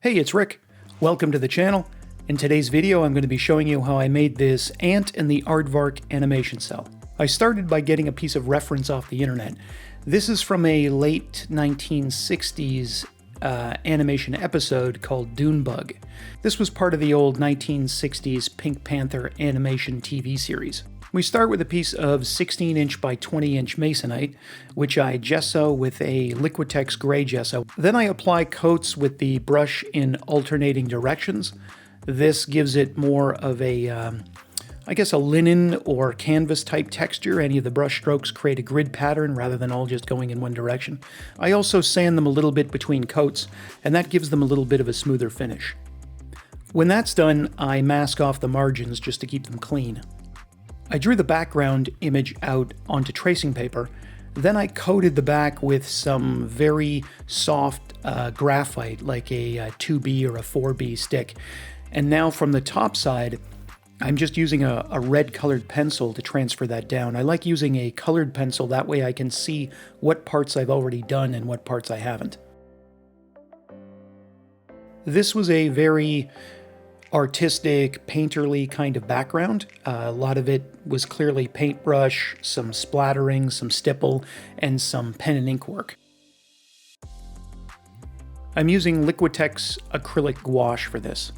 Hey, it's Rick. Welcome to the channel. In today's video, I'm going to be showing you how I made this Ant and the Aardvark animation cell. I started by getting a piece of reference off the internet. This is from a late 1960s animation episode called Dunebug. This was part of the old 1960s Pink Panther animation TV series. We start with a piece of 16-inch by 20-inch masonite, which I gesso with a Liquitex gray gesso. Then I apply coats with the brush in alternating directions. This gives it more of a, a linen or canvas type texture. Any of the brush strokes create a grid pattern rather than all just going in one direction. I also sand them a little bit between coats, and that gives them a little bit of a smoother finish. When that's done, I mask off the margins just to keep them clean. I drew the background image out onto tracing paper, then I coated the back with some very soft graphite, like a 2B or a 4B stick. And now from the top side, I'm just using a red colored pencil to transfer that down. I like using a colored pencil, that way I can see what parts I've already done and what parts I haven't. This was a very artistic, painterly kind of background. A lot of it was clearly paintbrush, some splattering, some stipple, and some pen and ink work. I'm using Liquitex acrylic gouache for this.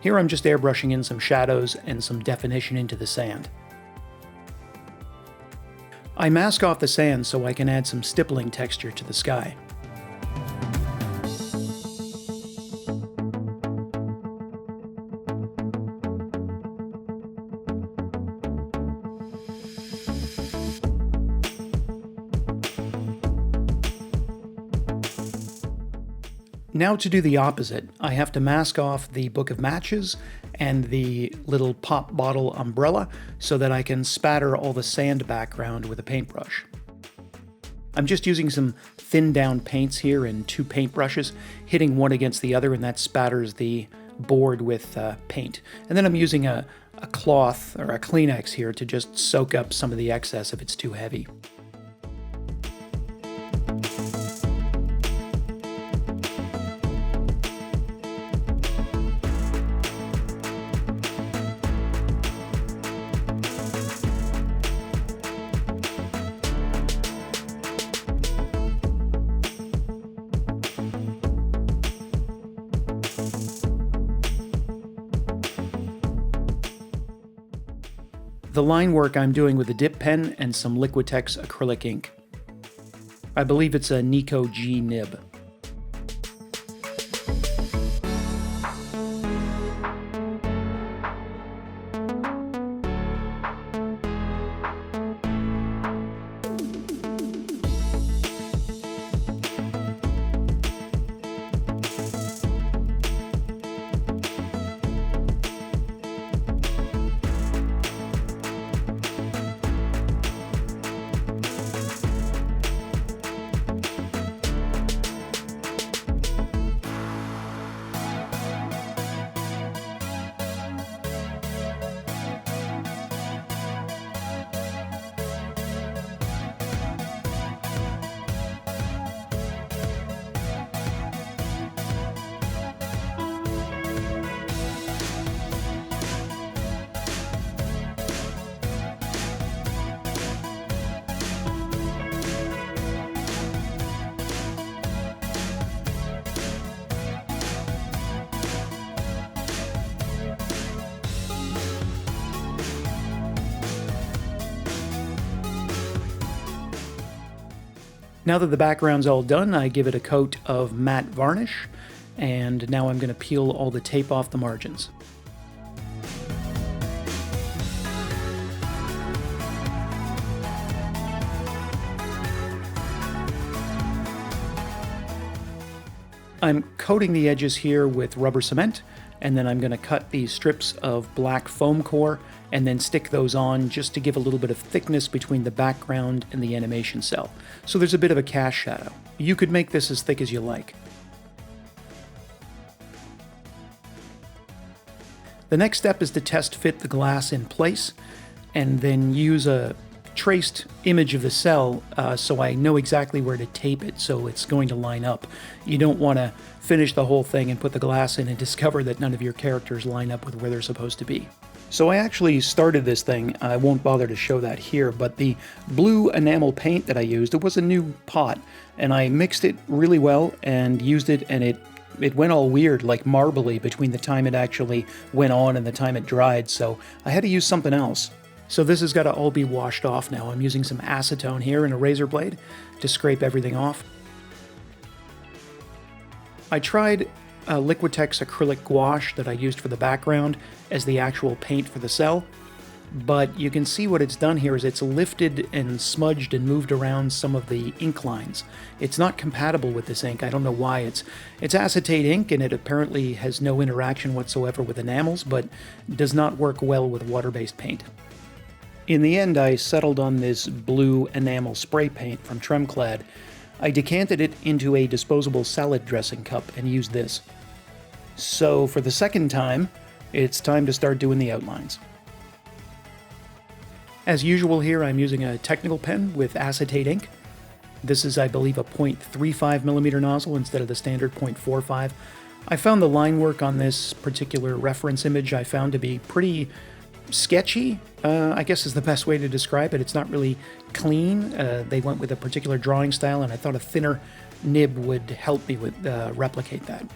Here I'm just airbrushing in some shadows and some definition into the sand. I mask off the sand so I can add some stippling texture to the sky. Now to do the opposite, I have to mask off the book of matches and the little pop bottle umbrella so that I can spatter all the sand background with a paintbrush. I'm just using some thin down paints here in two paintbrushes, hitting one against the other, and that spatters the board with paint. And then I'm using a cloth or a Kleenex here to just soak up some of the excess if it's too heavy. The line work I'm doing with a dip pen and some Liquitex acrylic ink. I believe it's a Nico G nib. Now that the background's all done, I give it a coat of matte varnish, and now I'm going to peel all the tape off the margins. I'm coating the edges here with rubber cement, and then I'm going to cut these strips of black foam core and then stick those on just to give a little bit of thickness between the background and the animation cell. So there's a bit of a cast shadow. You could make this as thick as you like. The next step is to test fit the glass in place and then use a traced image of the cell so I know exactly where to tape it so it's going to line up. You don't want to finish the whole thing and put the glass in and discover that none of your characters line up with where they're supposed to be. So I actually started this thing. I won't bother to show that here, but the blue enamel paint that I used, it was a new pot, and I mixed it really well and used it, and it went all weird, like marbly, between the time it actually went on and the time it dried, so I had to use something else. So this has got to all be washed off now. I'm using some acetone here and a razor blade to scrape everything off. I tried Liquitex acrylic gouache that I used for the background as the actual paint for the cell, but you can see what it's done here is it's lifted and smudged and moved around some of the ink lines. It's not compatible with this ink. I don't know why. It's acetate ink, and it apparently has no interaction whatsoever with enamels, but does not work well with water-based paint. In the end, I settled on this blue enamel spray paint from Tremclad. I decanted it into a disposable salad dressing cup and used this. So for the second time, it's time to start doing the outlines. As usual here, I'm using a technical pen with acetate ink. This is, I believe, a 0.35mm nozzle instead of the standard 0.45. I found the line work on this particular reference image I found to be pretty sketchy, I guess is the best way to describe it. It's not really clean. They went with a particular drawing style, and I thought a thinner nib would help me with replicate that.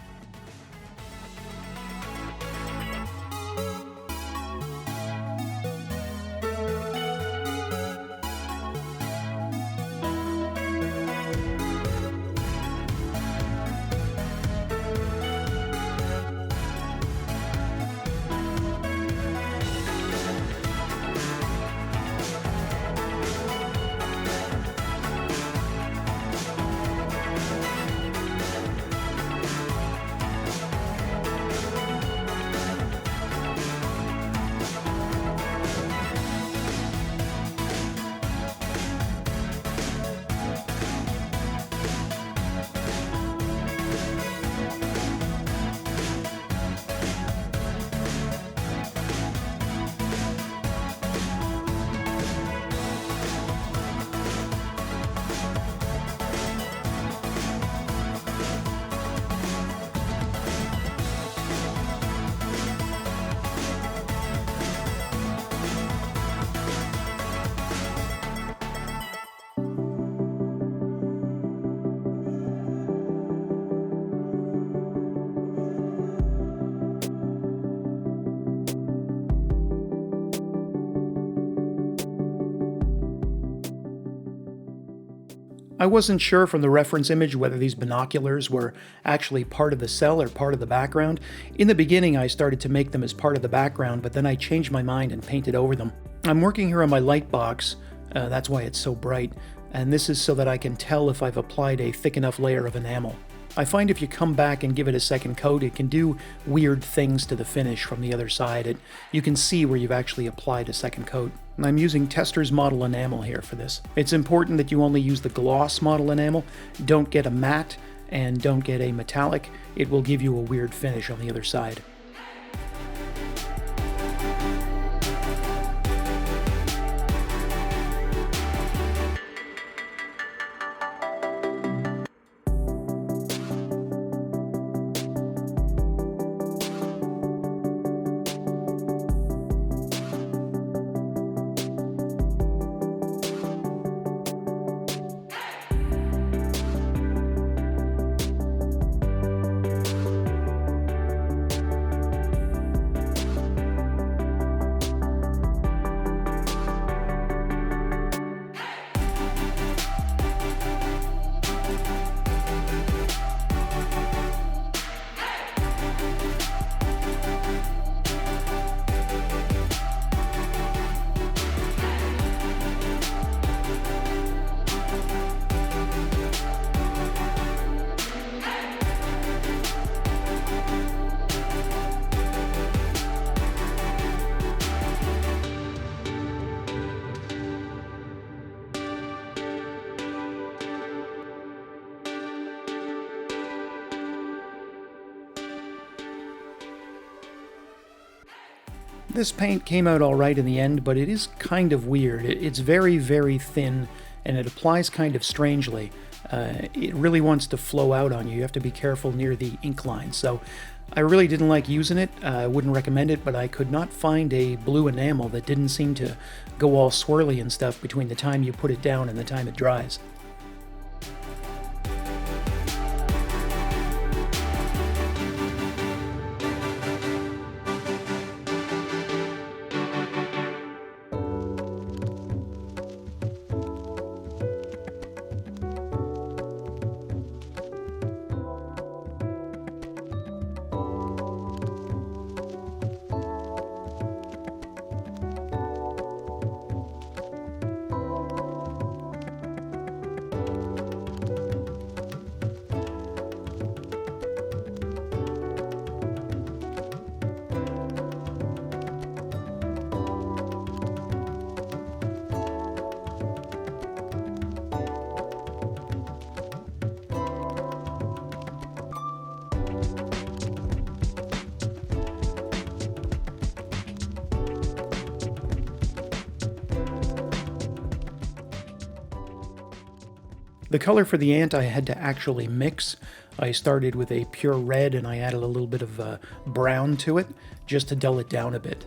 I wasn't sure from the reference image whether these binoculars were actually part of the cell or part of the background. In the beginning, I started to make them as part of the background, but then I changed my mind and painted over them. I'm working here on my light box, that's why it's so bright, and this is so that I can tell if I've applied a thick enough layer of enamel. I find if you come back and give it a second coat, it can do weird things to the finish from the other side. You can see where you've actually applied a second coat. And I'm using Tester's model enamel here for this. It's important that you only use the gloss model enamel. Don't get a matte and don't get a metallic. It will give you a weird finish on the other side. This paint came out all right in the end, but it is kind of weird. It's very, very thin, and it applies kind of strangely. It really wants to flow out on you. You have to be careful near the ink line. So I really didn't like using it. I wouldn't recommend it, but I could not find a blue enamel that didn't seem to go all swirly and stuff between the time you put it down and the time it dries. The color for the ant I had to actually mix. I started with a pure red and I added a little bit of brown to it just to dull it down a bit.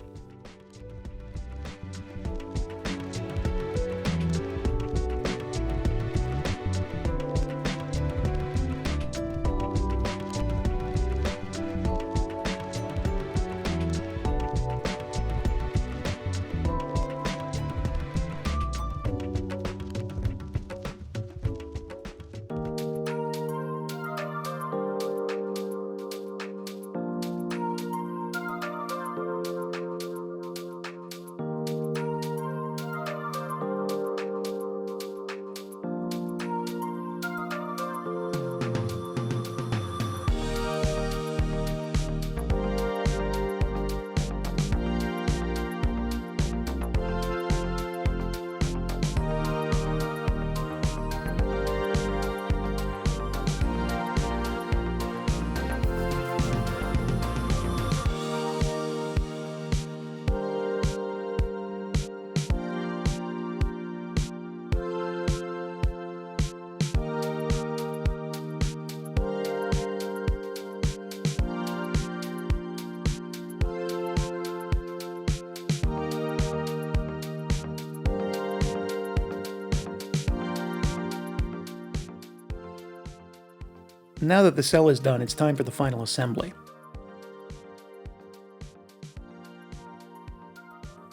Now that the cell is done, it's time for the final assembly.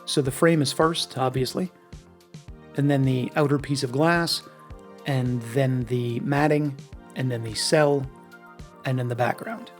So the frame is first, obviously, and then the outer piece of glass, and then the matting, and then the cell, and then the background.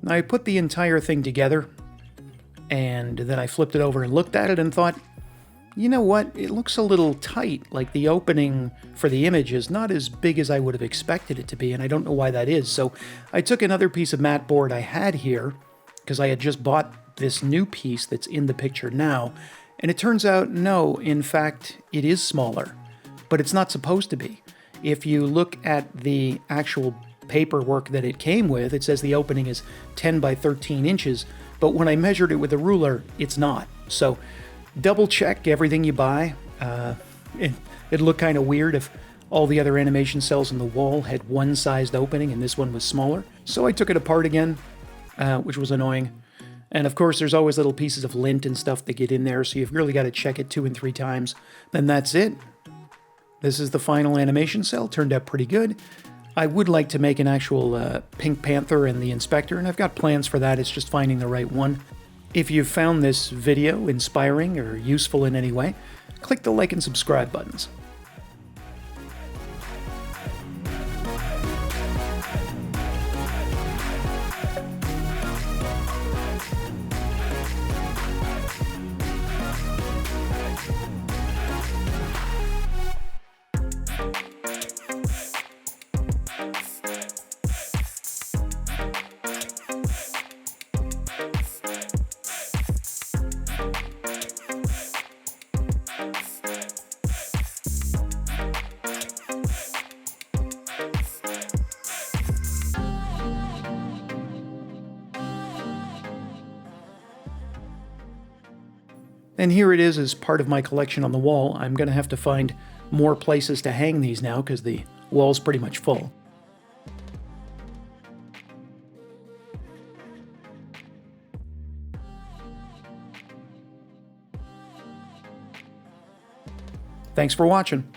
I put the entire thing together, and then I flipped it over and looked at it and thought, you know what, it looks a little tight, like the opening for the image is not as big as I would have expected it to be, and I don't know why that is. So I took another piece of matte board I had here, because I had just bought this new piece that's in the picture now, and it turns out, no, in fact, it is smaller, but it's not supposed to be. If you look at the actual paperwork that it came with, it says the opening is 10 by 13 inches, but when I measured it with a ruler, it's not. So double check everything you buy. It'd look kind of weird if all the other animation cells in the wall had one sized opening and this one was smaller. So I took it apart again, which was annoying. And of course, there's always little pieces of lint and stuff that get in there, so you've really got to check it 2 and 3 times. Then that's it. This is the final animation cell. Turned out pretty good. I would like to make an actual Pink Panther and the Inspector, and I've got plans for that. It's just finding the right one. If you've found this video inspiring or useful in any way, click the like and subscribe buttons. And here it is as part of my collection on the wall. I'm going to have to find more places to hang these now because the wall's pretty much full. Thanks for watching.